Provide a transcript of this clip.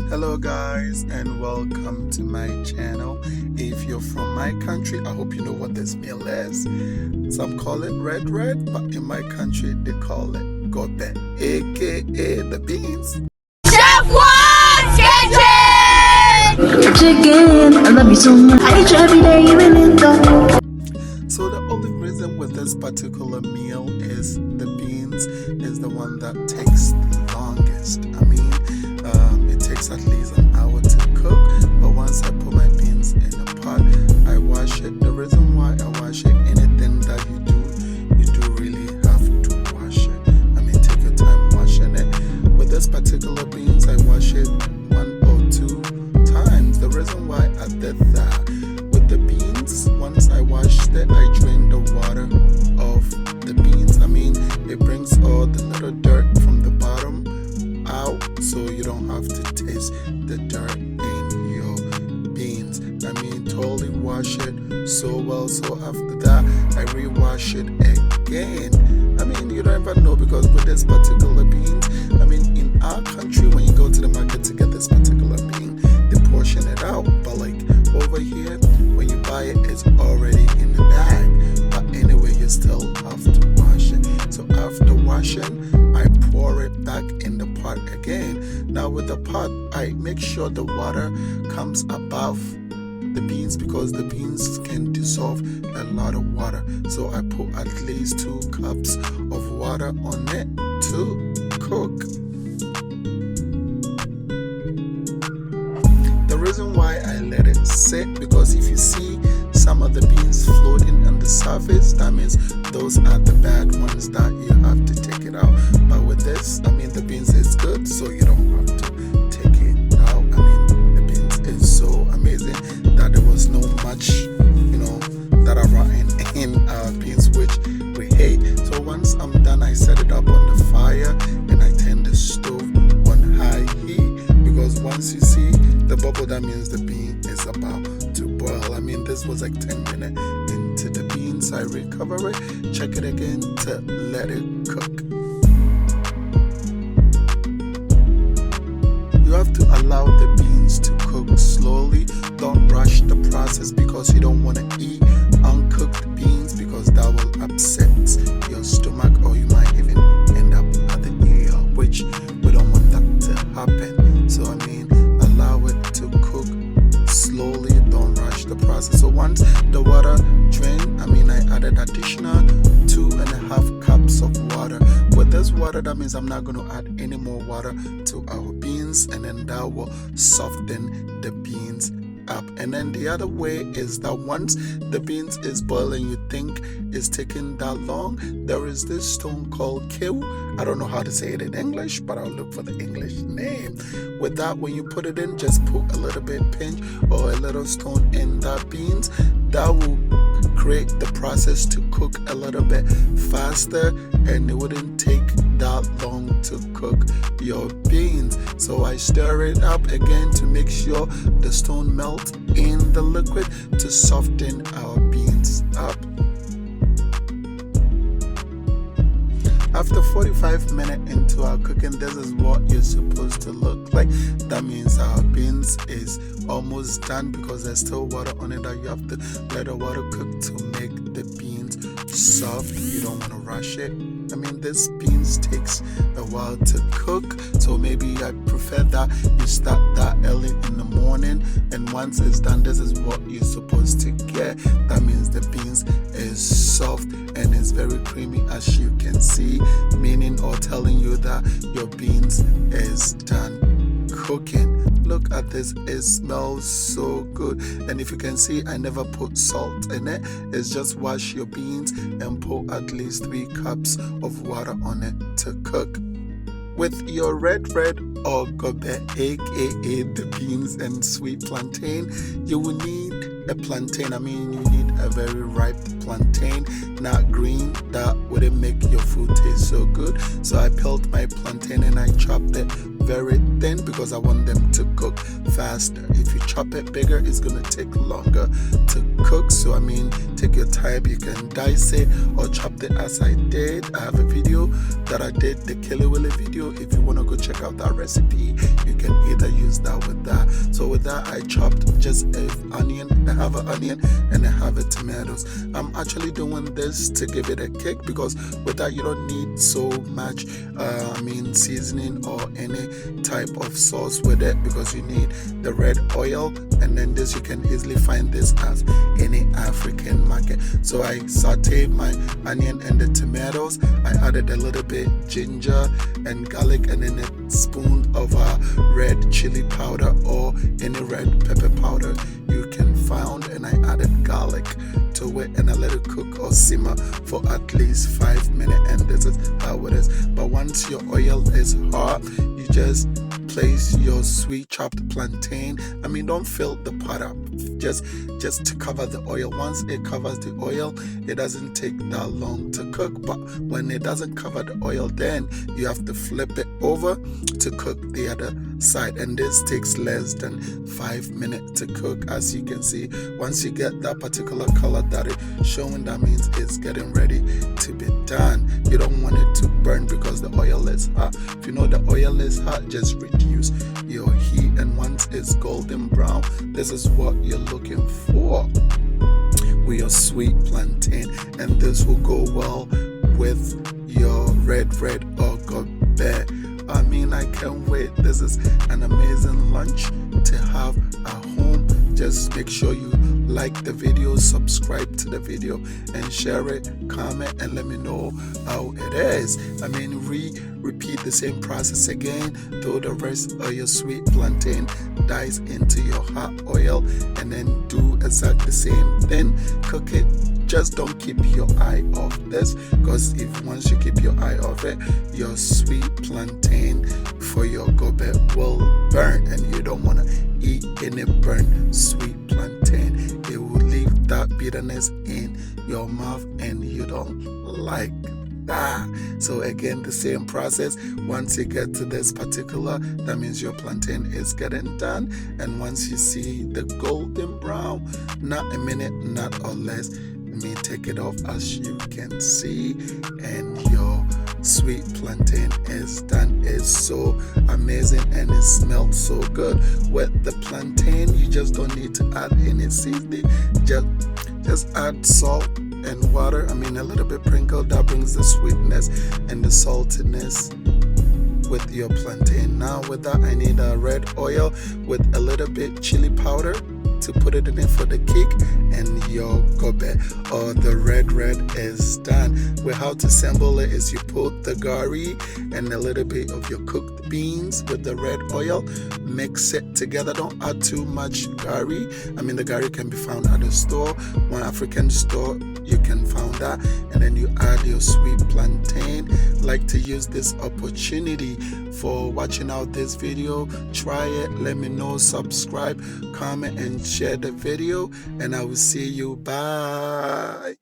Hello guys and welcome to my channel. If you're from my country, I hope you know what this meal is. Some call it red, but in my country they call it Gɔbɛ, aka the beans. Chef One Chicken, I love you so much. I eat you every day, even in the. So the only reason with this particular meal is the beans is the one that takes the longest. It takes at least an hour to cook, but once I put my beans in a pot, I wash it. The reason why I wash it, anything that you do really have to wash it. Take your time washing it. With this particular beans, I wash it 1 or 2 times. The reason why I did that, with the beans, once I washed it, I drain the water of the beans. It brings all the little dirt from the bottom out, so you don't have to taste the dirt in your beans. Totally wash it so well. So after that, I rewash it again. You don't even know, because with this particular beans, in our country, when you go to the market to get this particular bean, they portion it out. But like over here, when you buy it, it's already in the bag. But anyway, you still have to wash it. So after washing, I pour it back in the pot again. Now with the pot, I make sure the water comes above the beans, because the beans can dissolve a lot of water. So I put at least 2 cups of water on it to cook. The reason why I let it sit, because if you see some of the beans floating on the surface, that means those are the bad ones that you have to take it out. But with this, the beans is good, so you don't have to take it out. The beans is so amazing that there was no much, that are rotten in our beans, which we hate. So once I'm done, I set it up on the fire and I turn the stove on high heat, because once you see the bubble, that means the bean is about to boil. This was like 10 minutes into the beans. I recover it, check it again to let it cook. You have to allow the beans to cook slowly. Don't rush the process, because you don't want to eat uncooked beans, because that will upset your stomach, or you might even end up at the ER, which we don't want that to happen. So allow it to cook slowly, don't rush the process. So once the water drained, I added additional 2.5 cups of water. With this water, that means I'm not going to add any more water to our beans, and then that will soften the beans up. And then the other way is that once the beans is boiling, you think it's taking that long, there is this stone called cloves. I don't know how to say it in English, but I'll look for the English name. With that, when you put it in, just put a little bit pinch or a little stone in that beans. That will create the process to cook a little bit faster, and it wouldn't take that long to cook your beans. So I stir it up again to make sure the stone melts in the liquid to soften our beans up. After 45 minutes into our cooking, this is what you're supposed to look like. That means our beans is almost done, because there's still water on it that you have to let the water cook to make the beans soft. You don't want to rush it. This beans takes a while to cook, so maybe I prefer that you start that early in the morning, and once it's done, this is what you're supposed to get. That means the beans is soft and it's very creamy, as you can see, meaning or telling you that your beans is done cooking. Look at this, it smells so good. And if you can see, I never put salt in it. It's just wash your beans and put at least 3 cups of water on it to cook. With your red or Gɔbɛ, aka the beans and sweet plantain, you will need a plantain. You need a very ripe plantain, not green. That wouldn't make your food taste so good. So I peeled my plantain and I chopped it very thin, because I want them to cook faster. If you chop it bigger, it's gonna take longer to cook. So take your time. You can dice it or chop it as I did. I have a video that I did, the Kelly Willy video. If you want to go check out that recipe, you can either use that So with that, I chopped just a onion. I have an onion and I have a tomatoes. I'm actually doing this to give it a kick, because with that you don't need so much seasoning or any type of sauce with it, because you need the red oil. And then this, you can easily find this as any African market. So I sauteed my onion and the tomatoes. I added a little bit ginger and garlic, and then a spoon of red chili powder or any red pepper powder you can find, and I added garlic to it, and I let it cook or simmer for at least 5 minutes, and this is how it is. But once your oil is hot, you just place your sweet chopped plantain. Don't fill the pot up, just to cover the oil. Once it covers the oil, it doesn't take that long to cook. But when it doesn't cover the oil, then you have to flip it over to cook the other side, and this takes less than 5 minutes to cook. As you can see, once you get that particular color that it's showing, that means it's getting ready to be done. You don't want it to burn because the oil is hot. If you know the oil is hot, just reduce your heat, and once it's golden brown, this is what you're looking for with your sweet plantain, and this will go well with your red or Gɔbɛ. I can't wait. This is an amazing lunch to have at home. Just make sure you like the video, subscribe to the video, and share it, comment, and let me know how it is. Repeat the same process again. Throw the rest of your sweet plantain dice into your hot oil, and then do exactly the same thing. Cook it. Just don't keep your eye off this, because if once you keep your eye off it, your sweet plantain for your Gɔbɛ will burn, and you don't want to eat any burnt sweet plantain. It will leave that bitterness in your mouth, and you don't like that. So again, the same process. Once you get to this particular, that means your plantain is getting done. And once you see the golden brown, not a minute, not or less, take it off, as you can see, and your sweet plantain is done. It's so amazing, and it smells so good. With the plantain, you just don't need to add any seasoning. Just add salt and water. A little bit sprinkled. That brings the sweetness and the saltiness with your plantain. Now with that, I need a red oil with a little bit chili powder to put it in it for the kick, and your Gɔbɛ or the red is done. Well, how to assemble it is you put the gari and a little bit of your cooked beans with the red oil, mix it together. Don't add too much gari. The gari can be found at the store, one African store, you can find that. And then you add your sweet plantain. Like to use this opportunity for watching out this video. Try it, let me know, subscribe, comment, and share the video, and I will see you. Bye.